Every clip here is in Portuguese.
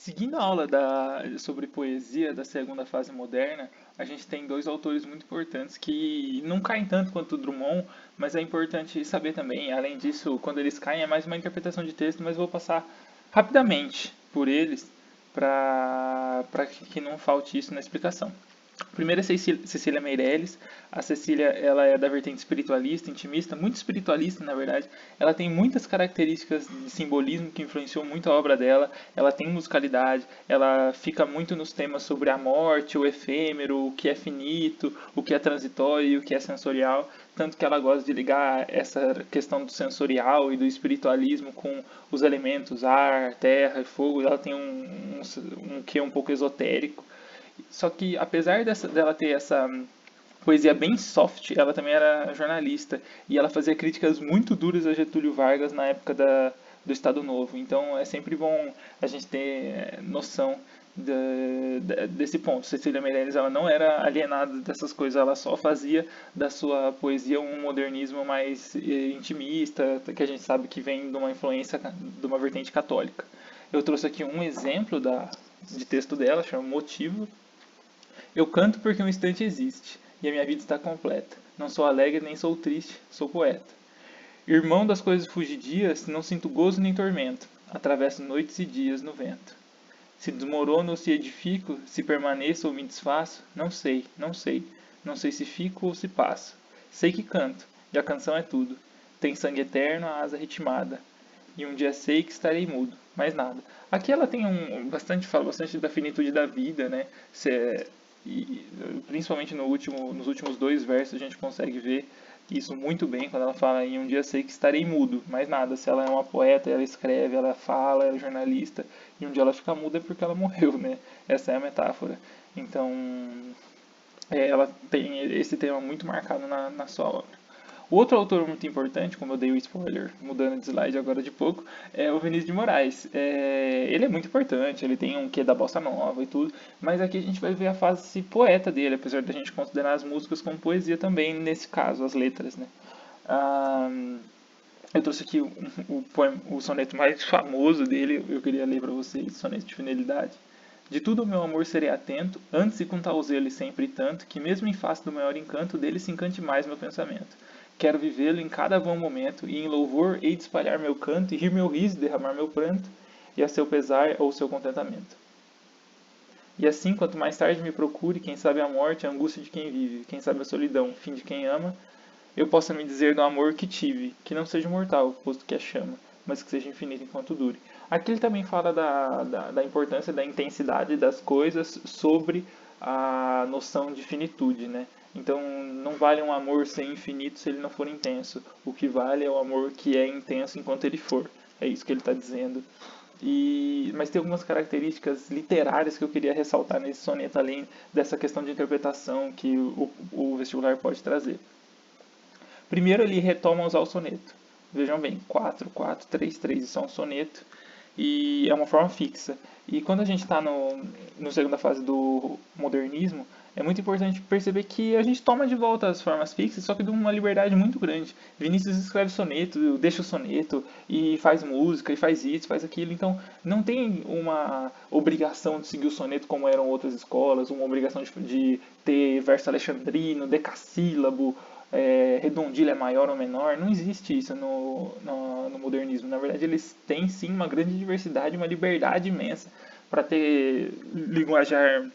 Seguindo a aula sobre poesia da segunda fase moderna, a gente tem dois autores muito importantes que não caem tanto quanto o Drummond, mas é importante saber também. Além disso, quando eles caem é mais uma interpretação de texto, mas vou passar rapidamente por eles para que não falte isso na explicação. Primeiro é Cecília Meirelles. A Cecília, ela é da vertente espiritualista, intimista, muito espiritualista, na verdade. Ela tem muitas características de simbolismo que influenciou muito a obra dela. Ela tem musicalidade, ela fica muito nos temas sobre a morte, o efêmero, o que é finito, o que é transitório e o que é sensorial. Tanto que ela gosta de ligar essa questão do sensorial e do espiritualismo com os elementos ar, terra e fogo. Ela tem um quê um pouco esotérico. Só que apesar dela ter essa poesia bem soft, ela também era jornalista e ela fazia críticas muito duras a Getúlio Vargas na época do Estado Novo. Então é sempre bom a gente ter noção desse ponto. Cecília Meirelles, ela não era alienada dessas coisas, ela só fazia da sua poesia um modernismo mais intimista, que a gente sabe que vem de uma influência de uma vertente católica. Eu trouxe aqui um exemplo de texto dela, chama Motivo. Eu canto porque um instante existe, e a minha vida está completa. Não sou alegre nem sou triste, sou poeta. Irmão das coisas fugidias, não sinto gozo nem tormento. Atravesso noites e dias no vento. Se desmorono ou se edifico, se permaneço ou me desfaço, não sei, não sei. Não sei se fico ou se passo. Sei que canto, e a canção é tudo. Tem sangue eterno, a asa ritmada. E um dia sei que estarei mudo, mais nada. Aqui ela tem fala bastante da finitude da vida, né? Se, e, principalmente nos últimos dois versos a gente consegue ver isso muito bem quando ela fala em um dia sei que estarei mudo, mais nada. Se ela é uma poeta, ela escreve, ela fala, ela é jornalista, e um dia ela fica muda é porque ela morreu, né? Essa é a metáfora. Então, ela tem esse tema muito marcado na sua obra. O outro autor muito importante, como eu dei o spoiler, mudando de slide agora de pouco, é o Vinícius de Moraes. Ele é muito importante, ele tem um quê da bossa nova e tudo, mas aqui a gente vai ver a fase poeta dele, apesar da gente considerar as músicas como poesia também, nesse caso, as letras, né? Ah, eu trouxe aqui o soneto mais famoso dele, eu queria ler para vocês, soneto de finalidade. De tudo o meu amor serei atento, antes e com tal zelo e sempre tanto, que mesmo em face do maior encanto, dele se encante mais meu pensamento. Quero vivê-lo em cada bom momento, e em louvor hei de espalhar meu canto, e rir meu riso, derramar meu pranto, e a seu pesar ou seu contentamento. E assim, quanto mais tarde me procure, quem sabe a morte, a angústia de quem vive, quem sabe a solidão, o fim de quem ama, eu possa me dizer do amor que tive, que não seja mortal, posto que é chama, mas que seja infinito enquanto dure. Aqui ele também fala da importância da intensidade das coisas sobre a noção de finitude, né? Então, não vale um amor ser infinito se ele não for intenso. O que vale é o amor que é intenso enquanto ele for. É isso que ele está dizendo. Mas tem algumas características literárias que eu queria ressaltar nesse soneto, além dessa questão de interpretação que o vestibular pode trazer. Primeiro ele retoma usar o soneto. Vejam bem, 4, 4, 3, 3, isso é um soneto e é uma forma fixa. E quando a gente está no segunda fase do modernismo, é muito importante perceber que a gente toma de volta as formas fixas, só que de uma liberdade muito grande. Vinícius escreve soneto, deixa o soneto, e faz música, e faz isso, faz aquilo. Então, não tem uma obrigação de seguir o soneto como eram outras escolas, uma obrigação de ter verso alexandrino, decassílabo, redondilha é maior ou menor, não existe isso no modernismo. Na verdade, eles têm sim uma grande diversidade, uma liberdade imensa para ter linguajar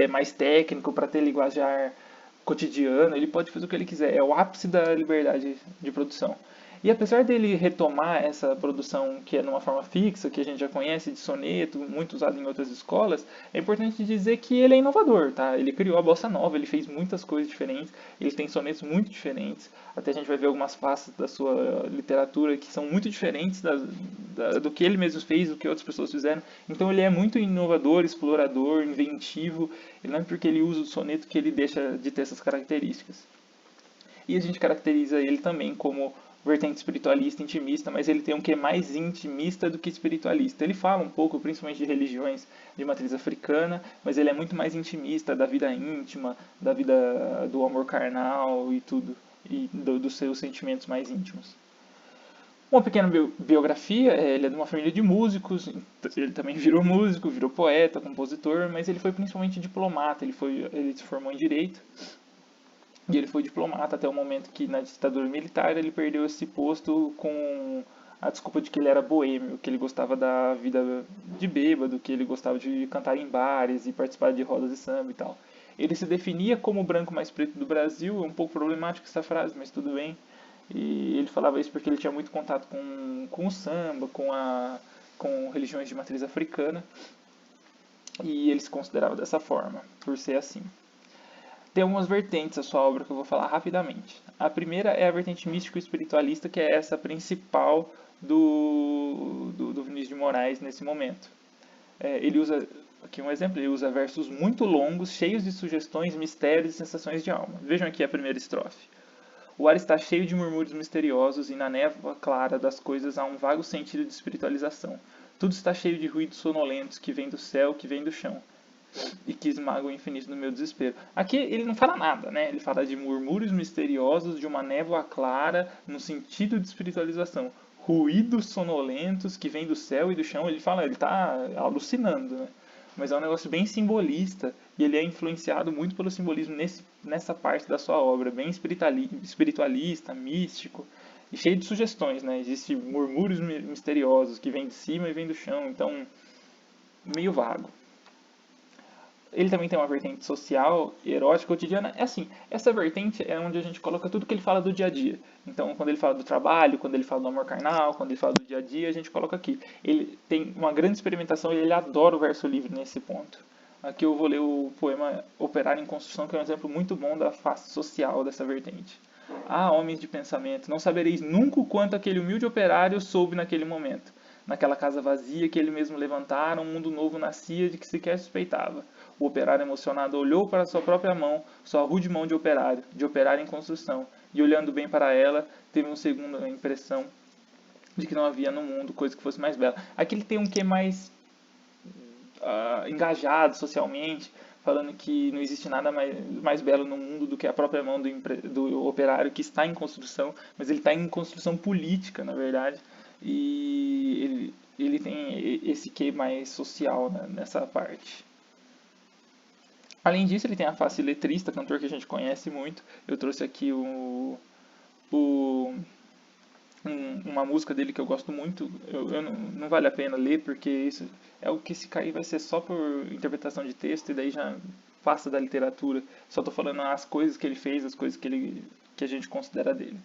mais técnico, para ter linguajar cotidiano, ele pode fazer o que ele quiser. É o ápice da liberdade de produção. E apesar dele retomar essa produção que é numa forma fixa, que a gente já conhece de soneto, muito usado em outras escolas, é importante dizer que ele é inovador, tá? Ele criou a bossa nova, ele fez muitas coisas diferentes, ele tem sonetos muito diferentes. Até a gente vai ver algumas faces da sua literatura que são muito diferentes do que ele mesmo fez, do que outras pessoas fizeram. Então ele é muito inovador, explorador, inventivo. E não é porque ele usa o soneto que ele deixa de ter essas características. E a gente caracteriza ele também como vertente espiritualista, intimista, mas ele tem um que mais intimista do que espiritualista. Ele fala um pouco, principalmente de religiões de matriz africana, mas ele é muito mais intimista da vida íntima, da vida do amor carnal e tudo, e dos seus sentimentos mais íntimos. Uma pequena biografia, ele é de uma família de músicos, ele também virou músico, virou poeta, compositor, mas ele foi principalmente diplomata, ele se formou em Direito, e ele foi diplomata até o momento que, na ditadura militar, ele perdeu esse posto com a desculpa de que ele era boêmio, que ele gostava da vida de bêbado, que ele gostava de cantar em bares e participar de rodas de samba e tal. Ele se definia como o branco mais preto do Brasil, é um pouco problemático essa frase, mas tudo bem. E ele falava isso porque ele tinha muito contato com o samba, com religiões de matriz africana, e ele se considerava dessa forma, por ser assim. Tem algumas vertentes a sua obra que eu vou falar rapidamente. A primeira é a vertente místico-espiritualista, que é essa principal do Vinícius de Moraes nesse momento. Ele usa, aqui um exemplo, ele usa versos muito longos, cheios de sugestões, mistérios e sensações de alma. Vejam aqui a primeira estrofe. O ar está cheio de murmúrios misteriosos e na névoa clara das coisas há um vago sentido de espiritualização. Tudo está cheio de ruídos sonolentos que vêm do céu, que vêm do chão e que esmagam o infinito no meu desespero. Aqui ele não fala nada, né? Ele fala de murmúrios misteriosos, de uma névoa clara, no sentido de espiritualização. Ruídos sonolentos que vêm do céu e do chão. Ele fala, ele está alucinando, né? Mas é um negócio bem simbolista e ele é influenciado muito pelo simbolismo nessa parte da sua obra, bem espiritualista, místico e cheio de sugestões, né? Existem murmúrios misteriosos que vêm de cima e vêm do chão, então meio vago. Ele também tem uma vertente social, erótica, cotidiana. É assim, essa vertente é onde a gente coloca tudo que ele fala do dia a dia. Então, quando ele fala do trabalho, quando ele fala do amor carnal, quando ele fala do dia a dia, a gente coloca aqui. Ele tem uma grande experimentação e ele adora o verso livre nesse ponto. Aqui eu vou ler o poema Operário em Construção, que é um exemplo muito bom da face social dessa vertente. Ah, homens de pensamento, não sabereis nunca o quanto aquele humilde operário soube naquele momento. Naquela casa vazia que ele mesmo levantara, um mundo novo nascia de que sequer suspeitava. O operário emocionado olhou para sua própria mão, sua rude mão de operário em construção, e olhando bem para ela, teve uma segunda impressão de que não havia no mundo coisa que fosse mais bela. Aqui ele tem um quê mais engajado socialmente, falando que não existe nada mais belo no mundo do que a própria mão do operário que está em construção, mas ele está em construção política, na verdade, e ele tem esse quê mais social, né, nessa parte. Além disso, ele tem a face letrista, cantor que a gente conhece muito. Eu trouxe aqui uma música dele que eu gosto muito. Eu não vale a pena ler, porque isso é o que se cair vai ser só por interpretação de texto, e daí já passa da literatura. Só estou falando as coisas que ele fez, as coisas que a gente considera dele.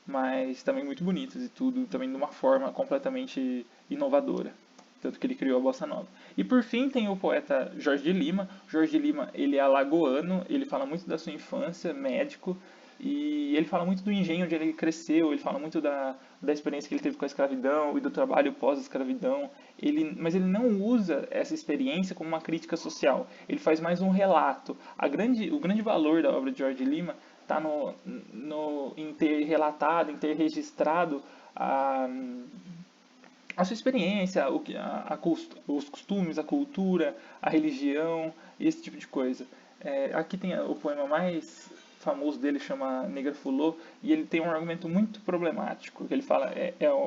Mas também muito bonitas e tudo, também de uma forma completamente inovadora. Tanto que ele criou a bossa nova. E por fim tem o poeta Jorge de Lima. Jorge de Lima, ele é alagoano, ele fala muito da sua infância, médico, e ele fala muito do engenho onde ele cresceu, ele fala muito da experiência que ele teve com a escravidão e do trabalho pós-escravidão. Mas ele não usa essa experiência como uma crítica social. Ele faz mais um relato. O grande valor da obra de Jorge de Lima está em ter relatado, em ter registrado a sua experiência, os costumes, a cultura, a religião, esse tipo de coisa. Aqui tem o poema mais famoso dele, chama Negra Fulô, e ele tem um argumento muito problemático, que ele fala,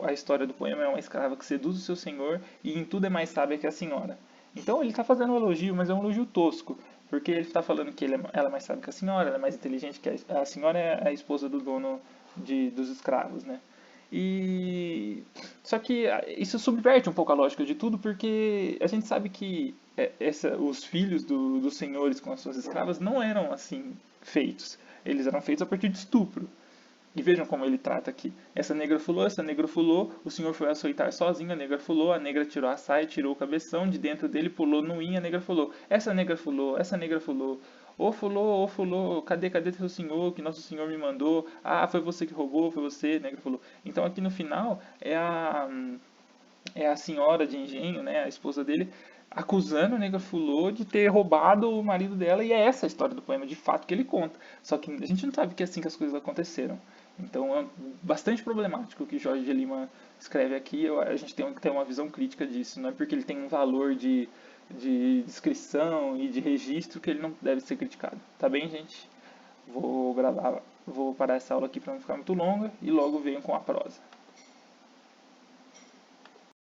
a história do poema é uma escrava que seduz o seu senhor e em tudo é mais sábia que a senhora. Então ele está fazendo um elogio, mas é um elogio tosco, porque ele está falando que ela é mais sábia que a senhora, ela é mais inteligente que a senhora é a esposa do dono dos escravos, né? Só que isso subverte um pouco a lógica de tudo, porque a gente sabe que os filhos dos senhores com as suas escravas não eram assim feitos. Eles eram feitos a partir de estupro. E vejam como ele trata aqui. Essa negra fulou, o senhor foi açoitar sozinho, a negra tirou a saia, tirou o cabeção, de dentro dele pulou no a negra fulou. Essa negra fulou. Ô fulô, cadê seu senhor, que nosso senhor me mandou? Ah, foi você que roubou, foi você, negra fulou. Então aqui no final é a senhora de engenho, né, a esposa dele, acusando a nega Fulô de ter roubado o marido dela, e é essa a história do poema de fato que ele conta. Só que a gente não sabe que é assim que as coisas aconteceram. Então é bastante problemático o que Jorge de Lima escreve aqui. A gente tem que ter uma visão crítica disso. Não é porque ele tem um valor de descrição e de registro que ele não deve ser criticado. Tá bem, gente? Vou parar essa aula aqui para não ficar muito longa e logo venho com a prosa.